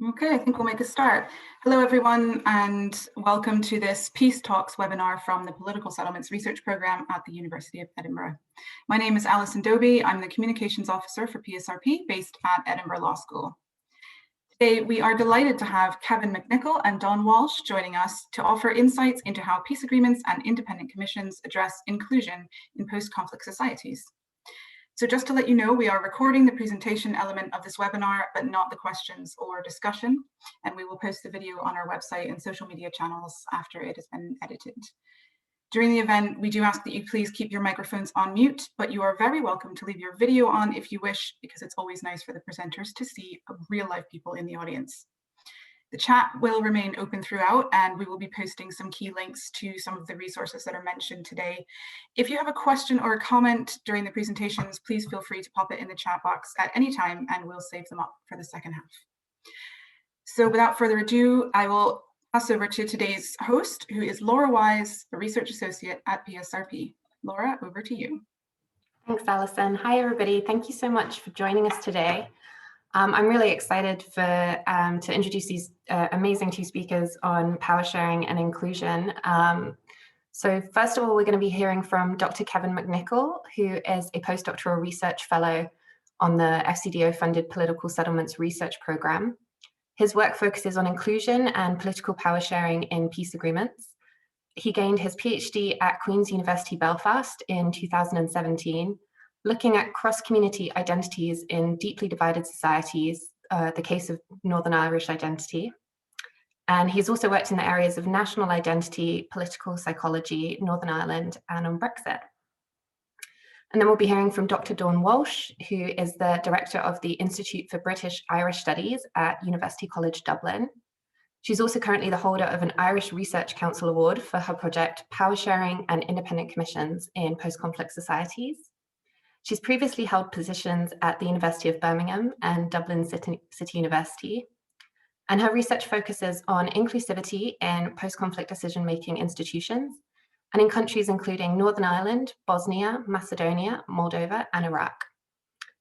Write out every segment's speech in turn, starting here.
Okay, I think we'll make a start. Hello, everyone, and welcome to this Peace Talks webinar from the Political Settlements Research Programme at the University of Edinburgh. My name is Alison Doby. I'm the Communications Officer for PSRP based at Edinburgh Law School. Today, we are delighted to have Kevin McNichol and Dawn Walsh joining us to offer insights into how peace agreements and independent commissions address inclusion in post-conflict societies. So just to let you know, we are recording the presentation element of this webinar, but not the questions or discussion. And we will post the video on our website and social media channels after it has been edited. During the event, we do ask that you please keep your microphones on mute, but you are very welcome to leave your video on if you wish, because it's always nice for the presenters to see real life people in the audience. The chat will remain open throughout, and we will be posting some key links to some of the resources that are mentioned today. If you have a question or a comment during the presentations, please feel free to pop it in the chat box at any time, and we'll save them up for the second half. So without further ado, I will pass over to today's host, who is Laura Wise, a research associate at PSRP. Laura, over to you. Thanks, Alison. Hi, everybody. Thank you so much for joining us today. I'm really excited to introduce these amazing two speakers on power sharing and inclusion. So first of all, we're going to be hearing from Dr. Kevin McNichol, who is a postdoctoral research fellow on the FCDO-funded Political Settlements Research Programme. His work focuses on inclusion and political power sharing in peace agreements. He gained his PhD at Queen's University Belfast in 2017, looking at cross-community identities in deeply divided societies, the case of Northern Irish identity. And he's also worked in the areas of national identity, political psychology, Northern Ireland, and on Brexit. And then we'll be hearing from Dr. Dawn Walsh, who is the director of the Institute for British Irish Studies at University College Dublin. She's also currently the holder of an Irish Research Council Award for her project Power Sharing and Independent Commissions in Post-Conflict Societies. She's previously held positions at the University of Birmingham and Dublin City University, and her research focuses on inclusivity in post-conflict decision-making institutions and in countries including Northern Ireland, Bosnia, Macedonia, Moldova, and Iraq.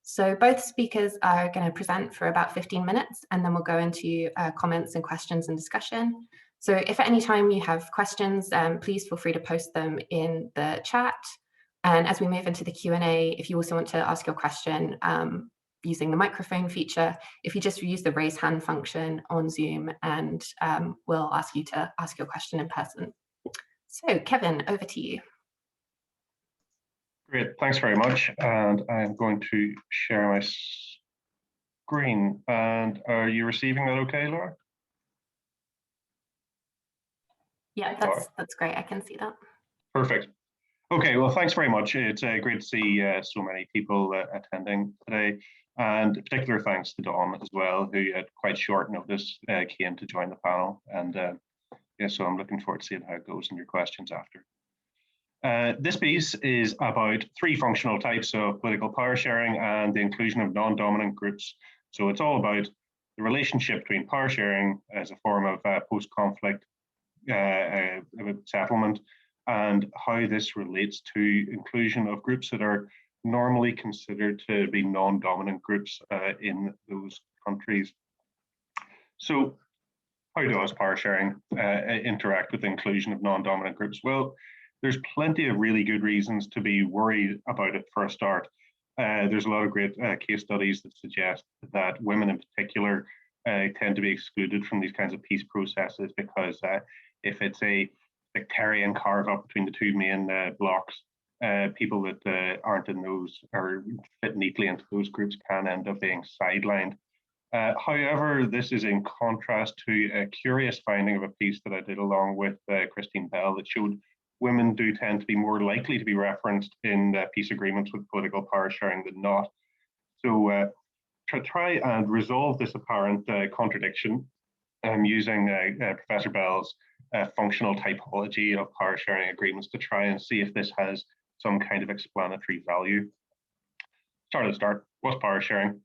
So both speakers are going to present for about 15 minutes, and then we'll go into comments and questions and discussion. So if at any time you have questions, please feel free to post them in the chat. And as we move into the Q&A, if you also want to ask your question using the microphone feature, if you just use the raise hand function on Zoom, and we'll ask you to ask your question in person. So Kevin, over to you. Great, thanks very much. And I'm going to share my screen. And are you receiving that okay, Laura? Yeah, that's great. I can see that. Perfect. Okay, well, thanks very much. It's great to see so many people attending today, and particular thanks to Dawn as well, who at quite short notice came to join the panel. And yeah, so I'm looking forward to seeing how it goes and your questions after. This piece is about three functional types of political power sharing and the inclusion of non-dominant groups. So it's all about the relationship between power sharing as a form of post-conflict settlement, and how this relates to inclusion of groups that are normally considered to be non-dominant groups in those countries. So how does power sharing interact with the inclusion of non-dominant groups? Well, there's plenty of really good reasons to be worried about it for a start. There's a lot of great case studies that suggest that women in particular tend to be excluded from these kinds of peace processes because if it's a sectarian carve up between the two main blocks, people that aren't in those or fit neatly into those groups can end up being sidelined. However, this is in contrast to a curious finding of a piece that I did along with Christine Bell that showed women do tend to be more likely to be referenced in peace agreements with political power sharing than not. So to try and resolve this apparent contradiction, I'm using Professor Bell's functional typology of power sharing agreements to try and see if this has some kind of explanatory value. Start. What's power sharing?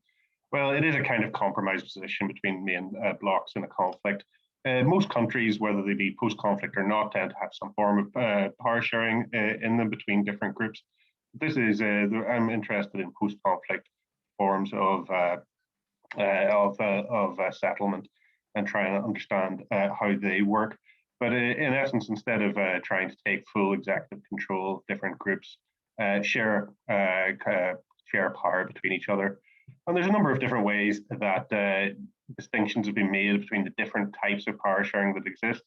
Well, it is a kind of compromise position between main blocks in a conflict. Most countries, whether they be post-conflict or not, tend to have some form of power sharing in them between different groups. This is, I'm interested in post-conflict forms of settlement. and try and understand how they work. But in essence, instead of trying to take full executive control, different groups share power between each other. And there's a number of different ways that distinctions have been made between the different types of power sharing that exist.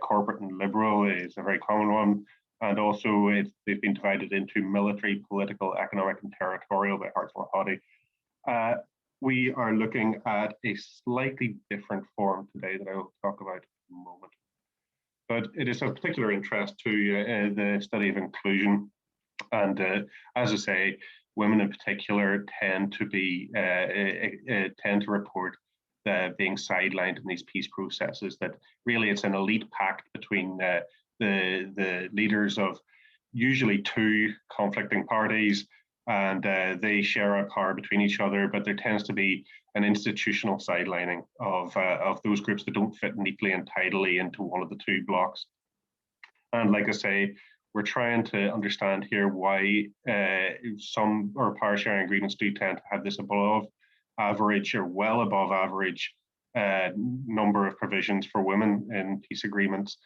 Corporate and liberal is a very common one. And also they've been divided into military, political, economic, and territorial by Hartzell-Hottie. We are looking at a slightly different form today that I will talk about in a moment. But it is of particular interest to the study of inclusion. And as I say, women in particular tend to report being sidelined in these peace processes, that really it's an elite pact between the leaders of usually two conflicting parties, and they share a power between each other, but there tends to be an institutional sidelining of those groups that don't fit neatly and tidily into one of the two blocks. And like I say, we're trying to understand here why some power sharing agreements do tend to have this above average or well above average number of provisions for women in peace agreements.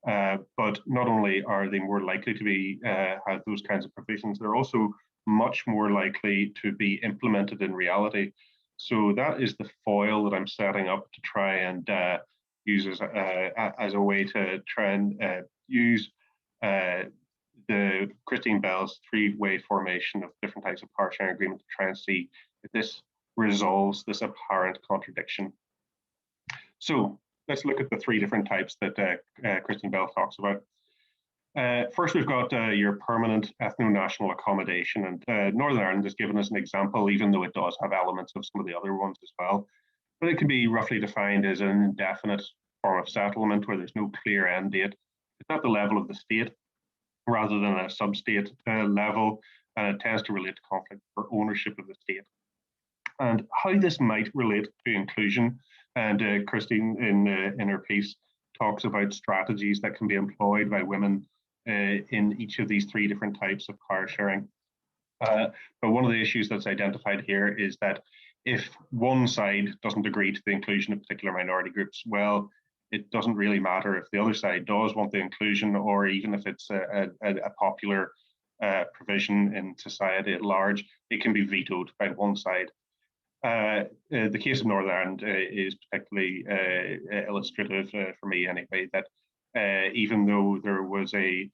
But not only are they more likely to be have those kinds of provisions, they're also much more likely to be implemented in reality. So that is the foil that I'm setting up to try and use as a way to try and use the Christine Bell's three-way formation of different types of power sharing agreement to try and see if this resolves this apparent contradiction. So let's look at the three different types that Christine Bell talks about. First, we've got your permanent ethno-national accommodation, and Northern Ireland has given us an example, even though it does have elements of some of the other ones as well. But it can be roughly defined as an indefinite form of settlement where there's no clear end date. It's at the level of the state rather than a sub-state level, and it tends to relate to conflict for ownership of the state. And how this might relate to inclusion, and Christine in her piece talks about strategies that can be employed by women in each of these three different types of power sharing. But one of the issues that's identified here is that if one side doesn't agree to the inclusion of particular minority groups, well, it doesn't really matter if the other side does want the inclusion, or even if it's a popular provision in society at large, it can be vetoed by one side. The case of Northern Ireland is particularly illustrative for me anyway, that even though there was it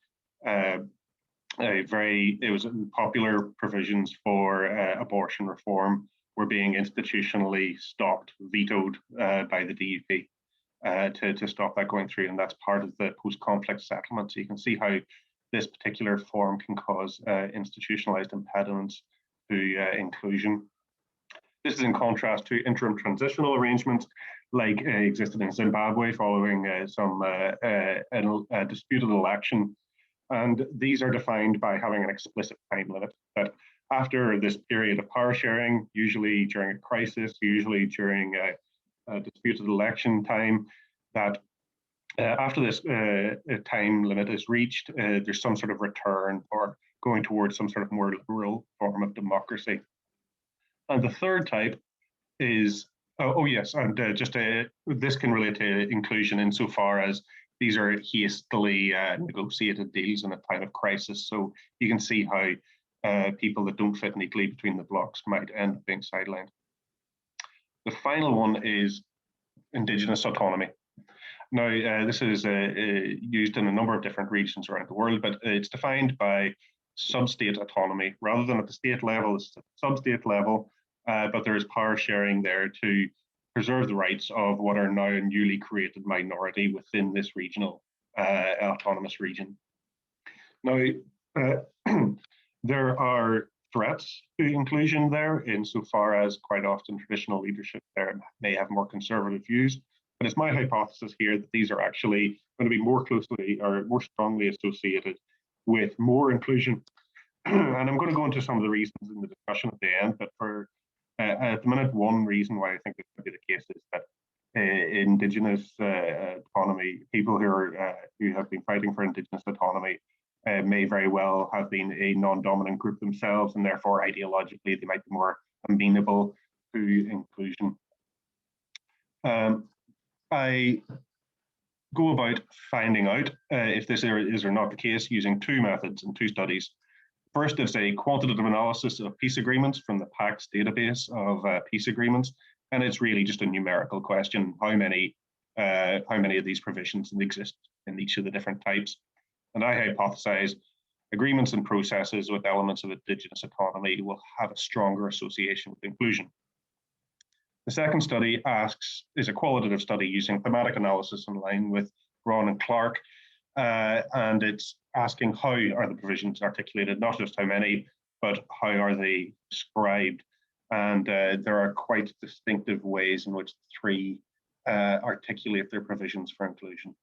was popular provisions for abortion reform were being institutionally stopped, vetoed by the DUP to stop that going through, and that's part of the post-conflict settlement. So you can see how this particular form can cause institutionalized impediments to inclusion. This is in contrast to interim transitional arrangements like existed in Zimbabwe following some disputed election. And these are defined by having an explicit time limit, that after this period of power sharing, usually during a crisis, usually during a disputed election time, that after this time limit is reached, there's some sort of return or going towards some sort of more liberal form of democracy. And the third type is, this can relate to inclusion insofar as these are hastily negotiated deals in a time of crisis. So you can see how people that don't fit neatly between the blocks might end up being sidelined. The final one is Indigenous autonomy. Now, this is used in a number of different regions around the world, but it's defined by sub-state autonomy. Rather than at the state level, it's at the sub-state level, but there is power sharing there to preserve the rights of what are now a newly created minority within this regional autonomous region. Now, there are threats to inclusion there insofar as quite often traditional leadership there may have more conservative views. But it's my hypothesis here that these are actually going to be more closely or more strongly associated with more inclusion. And I'm going to go into some of the reasons in the discussion at the end, but for at the minute, one reason why I think this could be the case is that Indigenous autonomy, people who have been fighting for Indigenous autonomy may very well have been a non-dominant group themselves, and therefore ideologically they might be more amenable to inclusion. I go about finding out if this is or not the case using two methods and two studies. First is a quantitative analysis of peace agreements from the PAX database of peace agreements, and it's really just a numerical question: how many of these provisions exist in each of the different types. And I hypothesize agreements and processes with elements of Indigenous autonomy will have a stronger association with inclusion. The second study is a qualitative study using thematic analysis in line with Ron and Clark, and it's asking how are the provisions articulated, not just how many, but how are they described. And there are quite distinctive ways in which the three articulate their provisions for inclusion.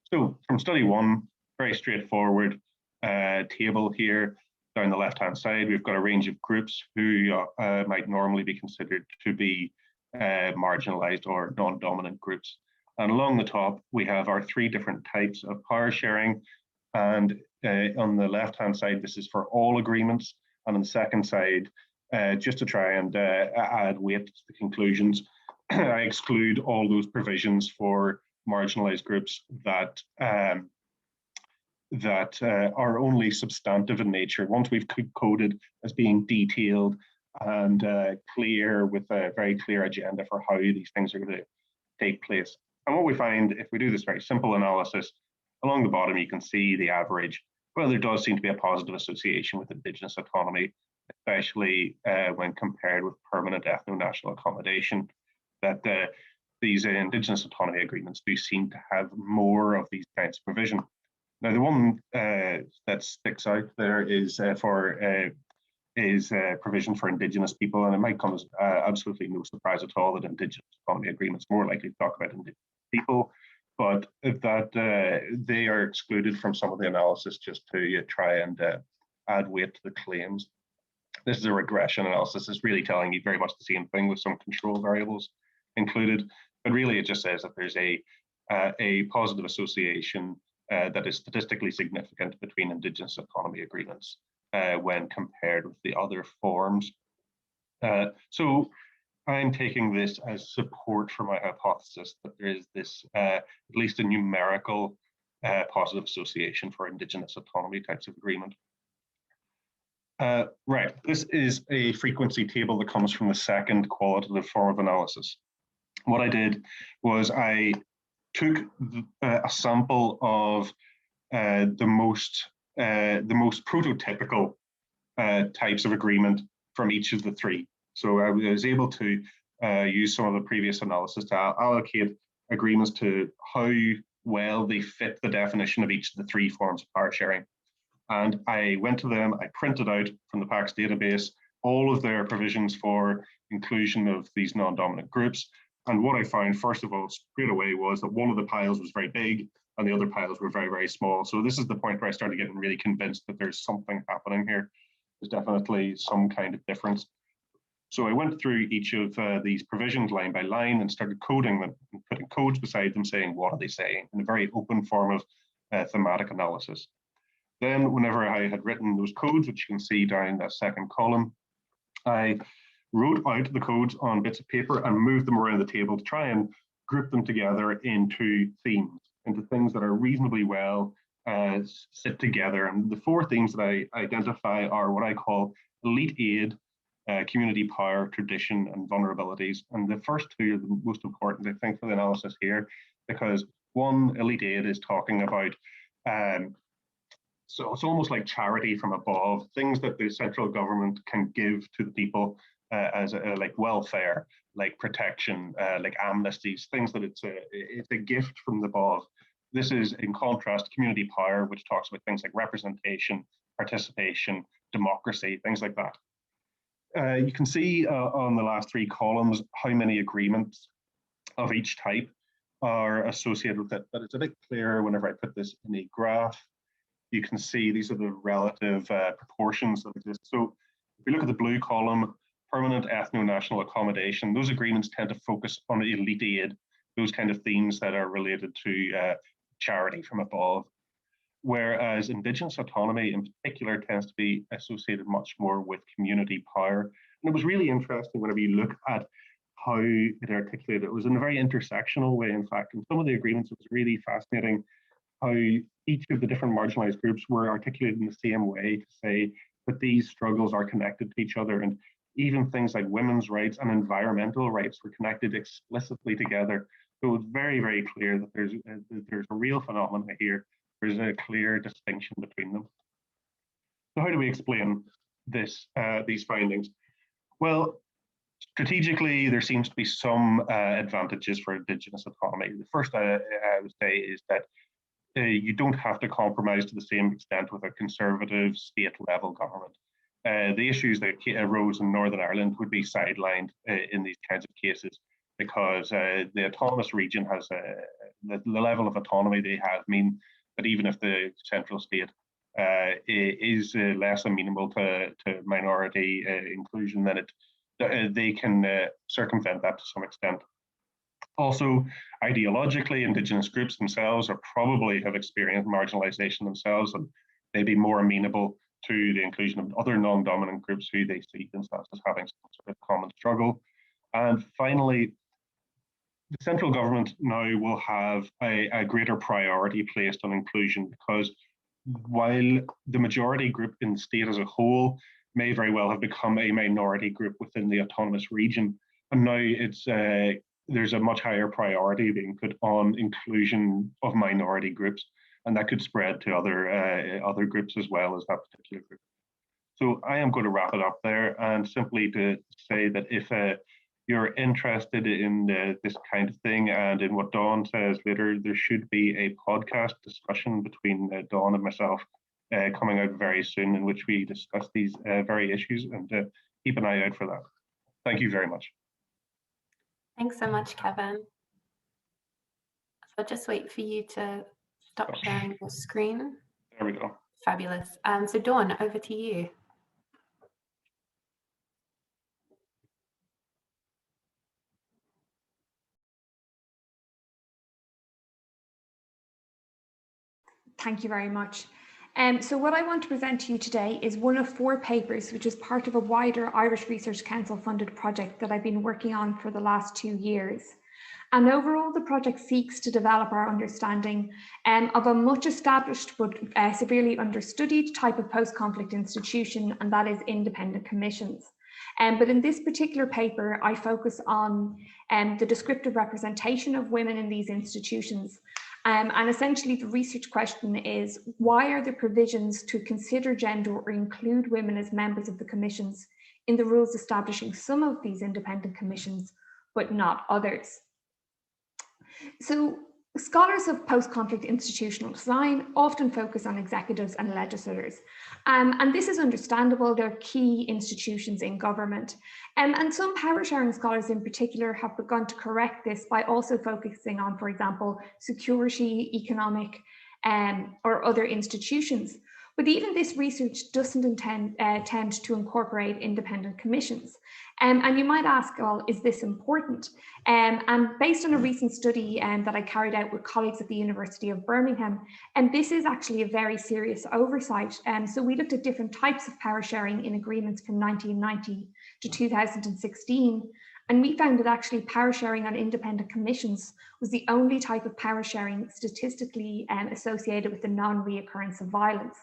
So from study one, very straightforward table here. Down the left-hand side, we've got a range of groups who might normally be considered to be marginalized or non-dominant groups. And along the top, we have our three different types of power sharing. And on the left-hand side, this is for all agreements. And on the second side, just to try and add weight to the conclusions, I exclude all those provisions for marginalized groups that are only substantive in nature. Once we've coded as being detailed and clear, with a very clear agenda for how these things are going to take place. And what we find, if we do this very simple analysis, along the bottom you can see the average. Well, there does seem to be a positive association with Indigenous autonomy, especially when compared with permanent ethno-national accommodation, that these Indigenous autonomy agreements do seem to have more of these kinds of provision. Now, the one that sticks out there is provision for Indigenous people, and it might come as absolutely no surprise at all that Indigenous autonomy agreements are more likely to talk about Indigenous people, but that they are excluded from some of the analysis just to try and add weight to the claims. This is a regression analysis. It's really telling you very much the same thing with some control variables included, but really it just says that there's a positive association that is statistically significant between Indigenous autonomy agreements when compared with the other forms. So I'm taking this as support for my hypothesis that there is this, at least a numerical positive association for Indigenous autonomy types of agreement. Right, this is a frequency table that comes from the second qualitative form of analysis. What I did was I took a sample of the most prototypical types of agreement from each of the three. So I was able to use some of the previous analysis to allocate agreements to how well they fit the definition of each of the three forms of power sharing. And I went to them, I printed out from the PAX database all of their provisions for inclusion of these non-dominant groups. And what I found, first of all, straight away, was that one of the piles was very big and the other piles were very, very small. So this is the point where I started getting really convinced that there's something happening here. There's definitely some kind of difference. So I went through each of these provisions line by line and started coding them and putting codes beside them saying, what are they saying, in a very open form of thematic analysis. Then whenever I had written those codes, which you can see down that second column, I wrote out the codes on bits of paper and moved them around the table to try and group them together into themes, into things that are reasonably well sit together. And the four themes that I identify are what I call elite aid, community power, tradition, and vulnerabilities. And the first two are the most important, I think, for the analysis here, because one, elite aid is talking about so it's almost like charity from above, things that the central government can give to the people as like welfare, like protection, like amnesties, things that it's a gift from above. This is in contrast community power, which talks about things like representation, participation, democracy, things like that. You can see on the last three columns how many agreements of each type are associated with it, but it's a bit clearer whenever I put this in a graph. You can see these are the relative proportions that exist. So if you look at the blue column, permanent ethno-national accommodation, those agreements tend to focus on elite aid, those kind of themes that are related to charity from above. Whereas Indigenous autonomy in particular tends to be associated much more with community power. And it was really interesting whenever you look at how it articulated. It was in a very intersectional way, in fact. In some of the agreements, it was really fascinating how each of the different marginalized groups were articulated in the same way to say that these struggles are connected to each other. And even things like women's rights and environmental rights were connected explicitly together. So it was very, very clear that there's a real phenomenon here. There's a clear distinction between them. So how do we explain these findings? Well, strategically, there seems to be some advantages for Indigenous autonomy. The first I would say is that you don't have to compromise to the same extent with a conservative state-level government. The issues that arose in Northern Ireland would be sidelined in these kinds of cases because the autonomous region has the level of autonomy they have mean that even if the central state is less amenable to minority inclusion, then they can circumvent that to some extent. Also, ideologically, Indigenous groups themselves are probably have experienced marginalization themselves, and they'd be more amenable to the inclusion of other non-dominant groups who they see themselves as having some sort of common struggle. And finally, the central government now will have a greater priority placed on inclusion, because while the majority group in the state as a whole may very well have become a minority group within the autonomous region, and now there's a much higher priority being put on inclusion of minority groups, and that could spread to other groups as well as that particular group. So I am going to wrap it up there, and simply to say that if you're interested in this kind of thing and in what Dawn says later, there should be a podcast discussion between Dawn and myself coming out very soon, in which we discuss these very issues, and keep an eye out for that. Thank you very much. Thanks so much, Kevin. So I'll just wait for you to stop sharing your screen. There we go. Fabulous. So Dawn, over to you. Thank you very much. So what I want to present to you today is one of 4 papers, which is part of a wider Irish Research Council funded project that I've been working on for the last 2 years. And overall, the project seeks to develop our understanding of a much established but severely understudied type of post-conflict institution, and that is independent commissions. But in this particular paper, I focus on the descriptive representation of women in these institutions. And essentially the research question is, why are the provisions to consider gender or include women as members of the commissions in the rules establishing some of these independent commissions, but not others? So scholars of post-conflict institutional design often focus on executives and legislators. And this is understandable, they're key institutions in government. And some power sharing scholars in particular have begun to correct this by also focusing on, for example, security, economic, or other institutions. But even this research doesn't tend to incorporate independent commissions. And you might ask, well, is this important? And based on a recent study that I carried out with colleagues at the University of Birmingham, and this is actually a very serious oversight. So we looked at different types of power sharing in agreements from 1990 to 2016. And we found that actually power sharing on independent commissions was the only type of power sharing statistically associated with the non-reoccurrence of violence.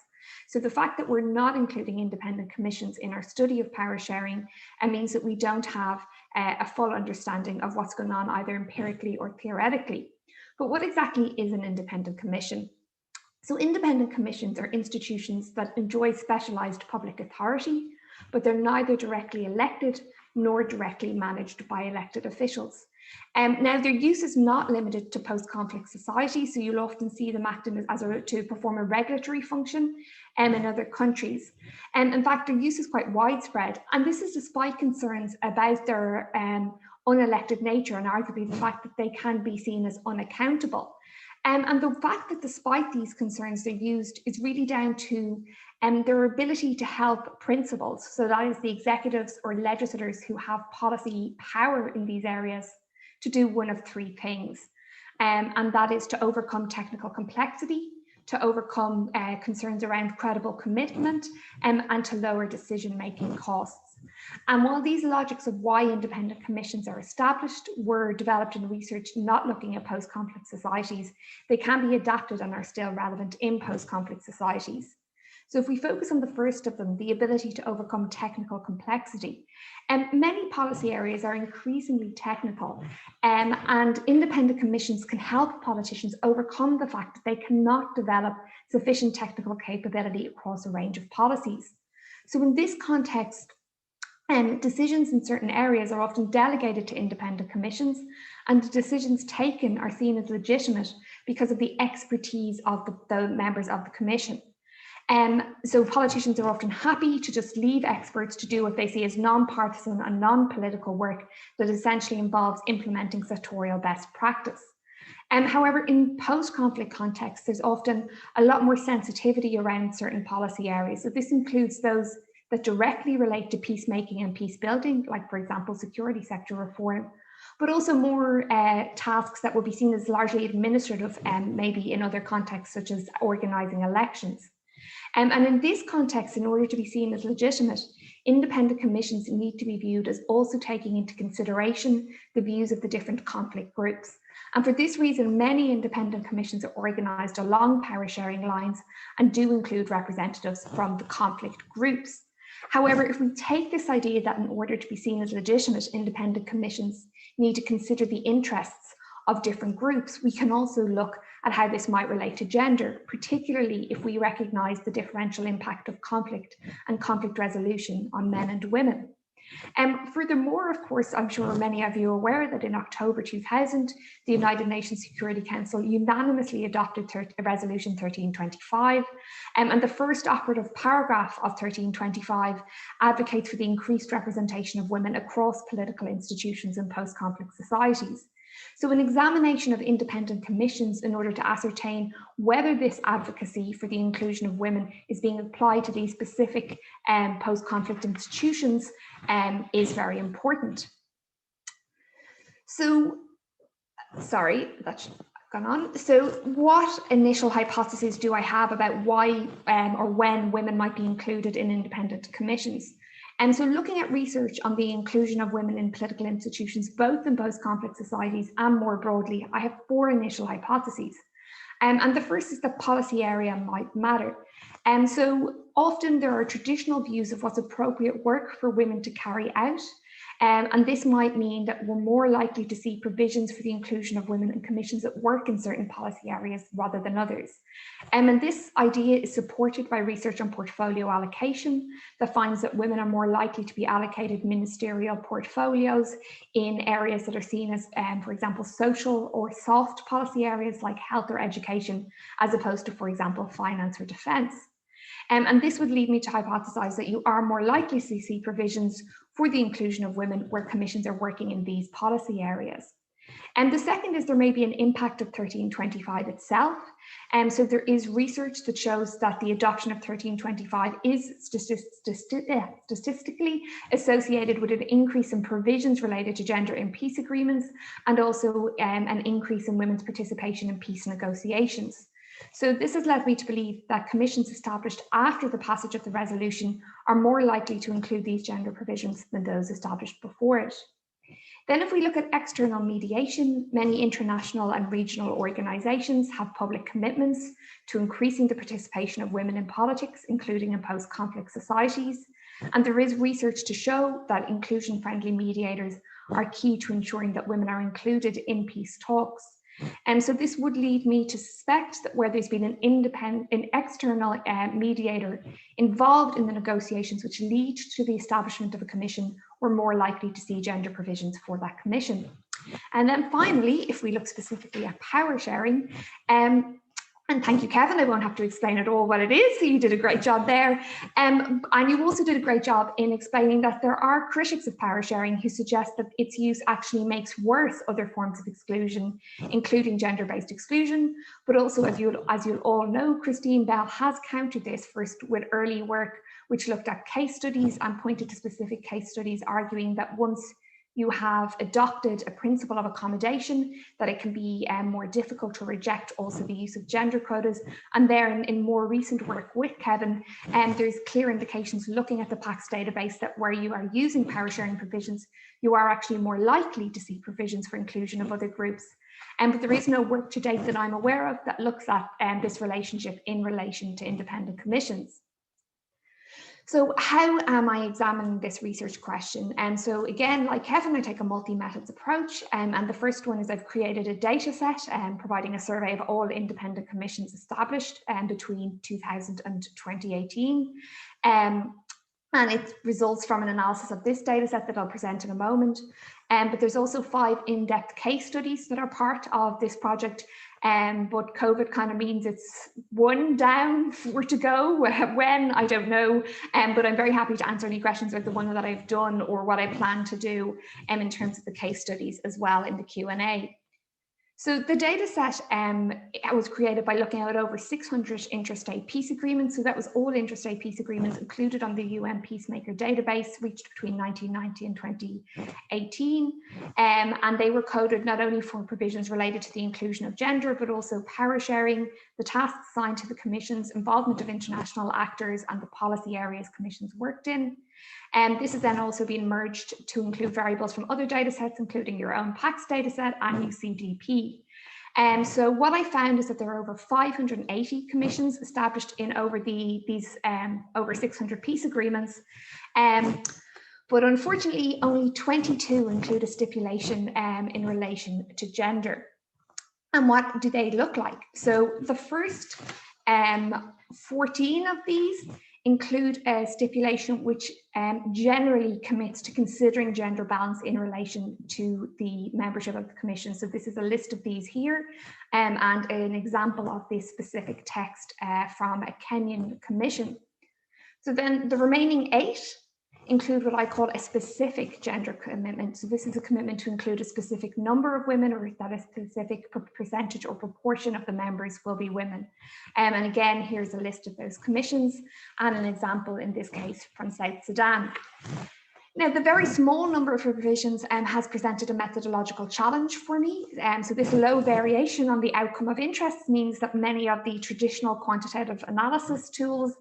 So the fact that we're not including independent commissions in our study of power sharing means that we don't have a full understanding of what's going on either empirically or theoretically. But what exactly is an independent commission? So independent commissions are institutions that enjoy specialized public authority, but they're neither directly elected nor directly managed by elected officials. Now, their use is not limited to post-conflict societies, so you'll often see them acting to perform a regulatory function in other countries. In fact, their use is quite widespread, and this is despite concerns about their unelected nature and arguably the fact that they can be seen as unaccountable. And the fact that despite these concerns they're used is really down to their ability to help principals, so that is the executives or legislators who have policy power in these areas, to do one of 3 things. And that is to overcome technical complexity, to overcome concerns around credible commitment, and to lower decision-making costs. And while these logics of why independent commissions are established were developed in research not looking at post-conflict societies, they can be adapted and are still relevant in post-conflict societies. So if we focus on the first of them, the ability to overcome technical complexity, many policy areas are increasingly technical, and independent commissions can help politicians overcome the fact that they cannot develop sufficient technical capability across a range of policies. So in this context, decisions in certain areas are often delegated to independent commissions, and the decisions taken are seen as legitimate because of the expertise of the members of the commission. So politicians are often happy to just leave experts to do what they see as non-partisan and non-political work that essentially involves implementing sectorial best practice. However, in post-conflict contexts, there's often a lot more sensitivity around certain policy areas. So this includes those that directly relate to peacemaking and peace building, like, for example, security sector reform, but also more tasks that will be seen as largely administrative, maybe in other contexts, such as organising elections. And in this context, in order to be seen as legitimate, independent commissions need to be viewed as also taking into consideration the views of the different conflict groups. And for this reason, many independent commissions are organised along power sharing lines and do include representatives from the conflict groups. However, if we take this idea that in order to be seen as legitimate, independent commissions need to consider the interests of different groups, we can also look at how this might relate to gender, particularly if we recognise the differential impact of conflict and conflict resolution on men and women. Furthermore, of course, I'm sure many of you are aware that in October 2000, the United Nations Security Council unanimously adopted Resolution 1325, and the first operative paragraph of 1325 advocates for the increased representation of women across political institutions in post-conflict societies. So an examination of independent commissions in order to ascertain whether this advocacy for the inclusion of women is being applied to these specific post-conflict institutions is very important. So, sorry, that's gone on. So what initial hypotheses do I have about why or when women might be included in independent commissions? And so looking at research on the inclusion of women in political institutions, both in post-conflict societies and more broadly, I have 4 initial hypotheses. And the first is that policy area might matter. And so often there are traditional views of what's appropriate work for women to carry out. And this might mean that we're more likely to see provisions for the inclusion of women in commissions that work in certain policy areas rather than others. And this idea is supported by research on portfolio allocation that finds that women are more likely to be allocated ministerial portfolios in areas that are seen as, for example, social or soft policy areas like health or education, as opposed to, for example, finance or defence. And this would lead me to hypothesize that you are more likely to see provisions for the inclusion of women where commissions are working in these policy areas. And the second is there may be an impact of 1325 itself. And so there is research that shows that the adoption of 1325 is statistically associated with an increase in provisions related to gender in peace agreements, and also an increase in women's participation in peace negotiations. So this has led me to believe that commissions established after the passage of the resolution are more likely to include these gender provisions than those established before it. Then if we look at external mediation, many international and regional organisations have public commitments to increasing the participation of women in politics, including in post-conflict societies. And there is research to show that inclusion-friendly mediators are key to ensuring that women are included in peace talks. And so this would lead me to suspect that where there's been an external mediator involved in the negotiations which lead to the establishment of a commission, we're more likely to see gender provisions for that commission. And then finally, if we look specifically at power sharing, and thank you, Kevin. I won't have to explain at all what it is. So you did a great job there. And you also did a great job in explaining that there are critics of power sharing who suggest that its use actually makes worse other forms of exclusion, including gender-based exclusion. But also, as you'll all know, Christine Bell has countered this first with early work, which looked at case studies and pointed to specific case studies, arguing that once You have adopted a principle of accommodation, that it can be more difficult to reject also the use of gender quotas. And there in more recent work with Kevin, there's clear indications looking at the PACS database that where you are using power sharing provisions, you are actually more likely to see provisions for inclusion of other groups. But there is no work to date that I'm aware of that looks at this relationship in relation to independent commissions. So how am I examining this research question? And so again, like Kevin, I take a multi-methods approach. And the first one is I've created a data set providing a survey of all independent commissions established between 2000 and 2018. And it results from an analysis of this data set that I'll present in a moment. But there's also 5 in-depth case studies that are part of this project. But COVID kind of means it's 1 down, 4 to go. When, I don't know. But I'm very happy to answer any questions about the one that I've done or what I plan to do in terms of the case studies as well in the Q&A. So the data set was created by looking at over 600 interstate peace agreements. So that was all interstate peace agreements included on the UN Peacemaker database, reached between 1990 and 2018. And they were coded not only for provisions related to the inclusion of gender, but also power sharing, the tasks assigned to the commissions, involvement of international actors, and the policy areas commissions worked in. This has then also been merged to include variables from other data sets, including your own PACS dataset and UCDP. So what I found is that there are over 580 commissions established in over these over 600 peace agreements. But unfortunately, only 22 include a stipulation in relation to gender. And what do they look like? So the first 14 of these include a stipulation which generally commits to considering gender balance in relation to the membership of the commission. So this is a list of these here and an example of this specific text from a Kenyan commission. So then the remaining 8 include what I call a specific gender commitment. So this is a commitment to include a specific number of women, or that a specific percentage or proportion of the members will be women. And again, here's a list of those commissions and an example in this case from South Sudan. Now, the very small number of provisions has presented a methodological challenge for me. So this low variation on the outcome of interest means that many of the traditional quantitative analysis tools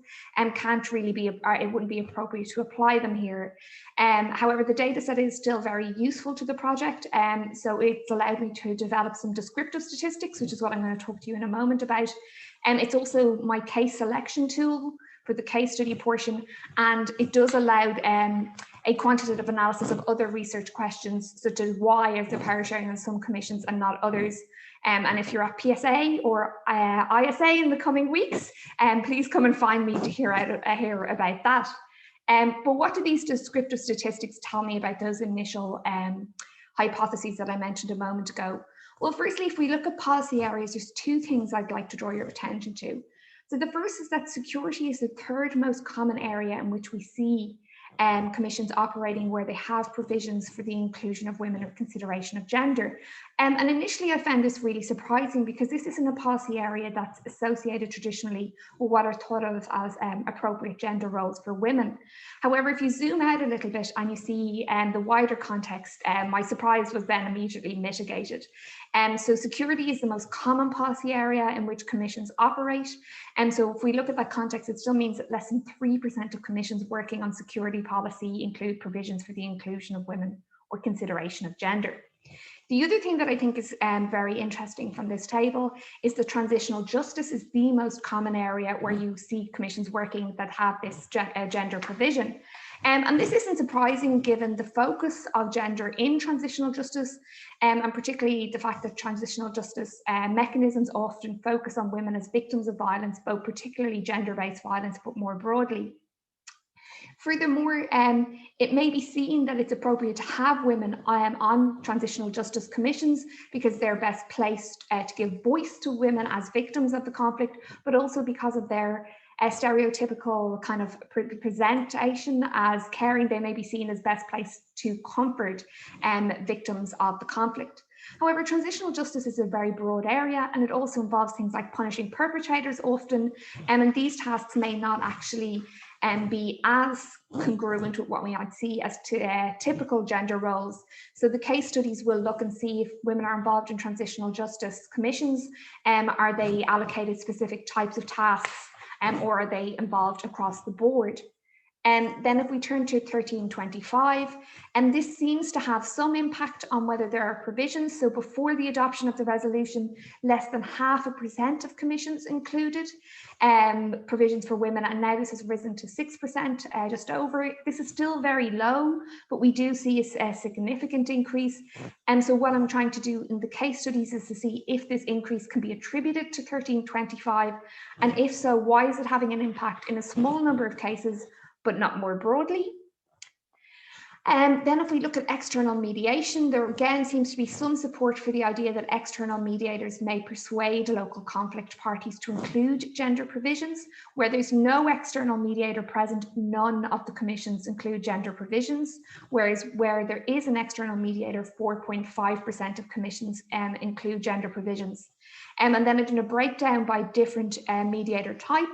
can't really be, it wouldn't be appropriate to apply them here. However, the data set is still very useful to the project. So it's allowed me to develop some descriptive statistics, which is what I'm going to talk to you in a moment about. It's also my case selection tool for the case study portion, and it does allow a quantitative analysis of other research questions, such as why is there power sharing on some commissions and not others. And if you're at PSA or ISA in the coming weeks, please come and find me to hear about that. But what do these descriptive statistics tell me about those initial hypotheses that I mentioned a moment ago? Well, firstly, if we look at policy areas, there's 2 things I'd like to draw your attention to. So the first is that security is the 3rd most common area in which we see commissions operating where they have provisions for the inclusion of women or consideration of gender. And initially I found this really surprising because this isn't a policy area that's associated traditionally with what are thought of as appropriate gender roles for women. However, if you zoom out a little bit and you see the wider context, my surprise was then immediately mitigated. So security is the most common policy area in which commissions operate. And so if we look at that context, it still means that less than 3% of commissions working on security policy include provisions for the inclusion of women or consideration of gender. The other thing that I think is very interesting from this table is that transitional justice is the most common area where you see commissions working that have this gender provision. And this isn't surprising given the focus of gender in transitional justice, and particularly the fact that transitional justice mechanisms often focus on women as victims of violence, both particularly gender-based violence, but more broadly. Furthermore, it may be seen that it's appropriate to have women on transitional justice commissions because they're best placed to give voice to women as victims of the conflict, but also because of their stereotypical kind of presentation as caring. They may be seen as best placed to comfort victims of the conflict. However, transitional justice is a very broad area, and it also involves things like punishing perpetrators often, and these tasks may not actually be as congruent with what we might see as typical gender roles. So the case studies will look and see if women are involved in transitional justice commissions, are they allocated specific types of tasks, or are they involved across the board? And then if we turn to 1325, and this seems to have some impact on whether there are provisions. So before the adoption of the resolution, less than 0.5% of commissions included provisions for women, and now this has risen to 6%, just over. This is still very low, but we do see a significant increase. And so what I'm trying to do in the case studies is to see if this increase can be attributed to 1325, and if so, why is it having an impact in a small number of cases, but not more broadly? And then if we look at external mediation, there again seems to be some support for the idea that external mediators may persuade local conflict parties to include gender provisions. Where there's no external mediator present, none of the commissions include gender provisions, whereas where there is an external mediator, 4.5% of commissions include gender provisions. And then I've done a breakdown by different mediator type.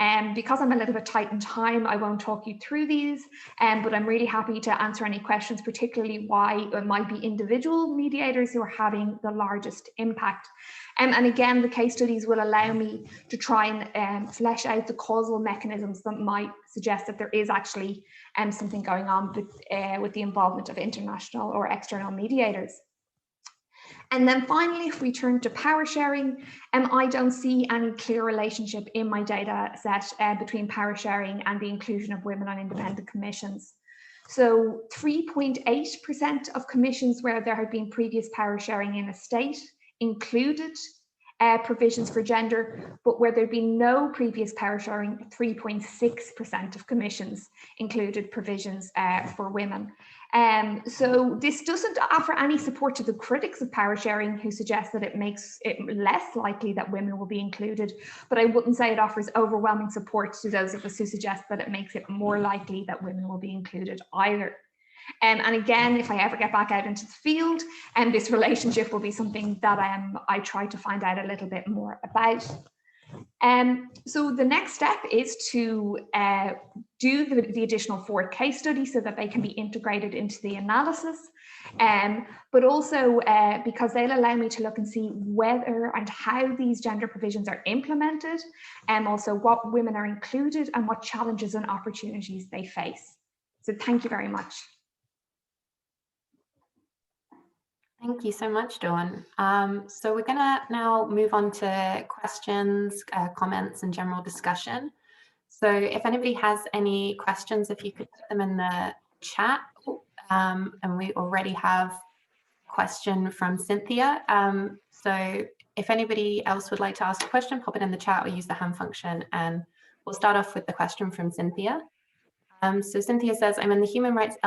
And because I'm a little bit tight in time, I won't talk you through these, but I'm really happy to answer any questions, particularly why it might be individual mediators who are having the largest impact. And again, the case studies will allow me to try and flesh out the causal mechanisms that might suggest that there is actually something going on with the involvement of international or external mediators. And then finally, if we turn to power sharing, I don't see any clear relationship in my data set between power sharing and the inclusion of women on independent commissions. So 3.8% of commissions where there had been previous power sharing in a state included provisions for gender, but where there'd been no previous power sharing, 3.6% of commissions included provisions for women. So this doesn't offer any support to the critics of power sharing who suggest that it makes it less likely that women will be included, but I wouldn't say it offers overwhelming support to those of us who suggest that it makes it more likely that women will be included either. And again, if I ever get back out into the field, this relationship will be something that I try to find out a little bit more about. So the next step is to do the additional 4 case studies so that they can be integrated into the analysis, but also because they'll allow me to look and see whether and how these gender provisions are implemented, and also what women are included and what challenges and opportunities they face. So thank you very much. Thank you so much, Dawn. So we're going to now move on to questions, comments, and general discussion. So if anybody has any questions, if you could put them in the chat. And we already have a question from Cynthia. So if anybody else would like to ask a question, pop it in the chat or use the hand function. And we'll start off with the question from Cynthia. So Cynthia says, I'm in the Human Rights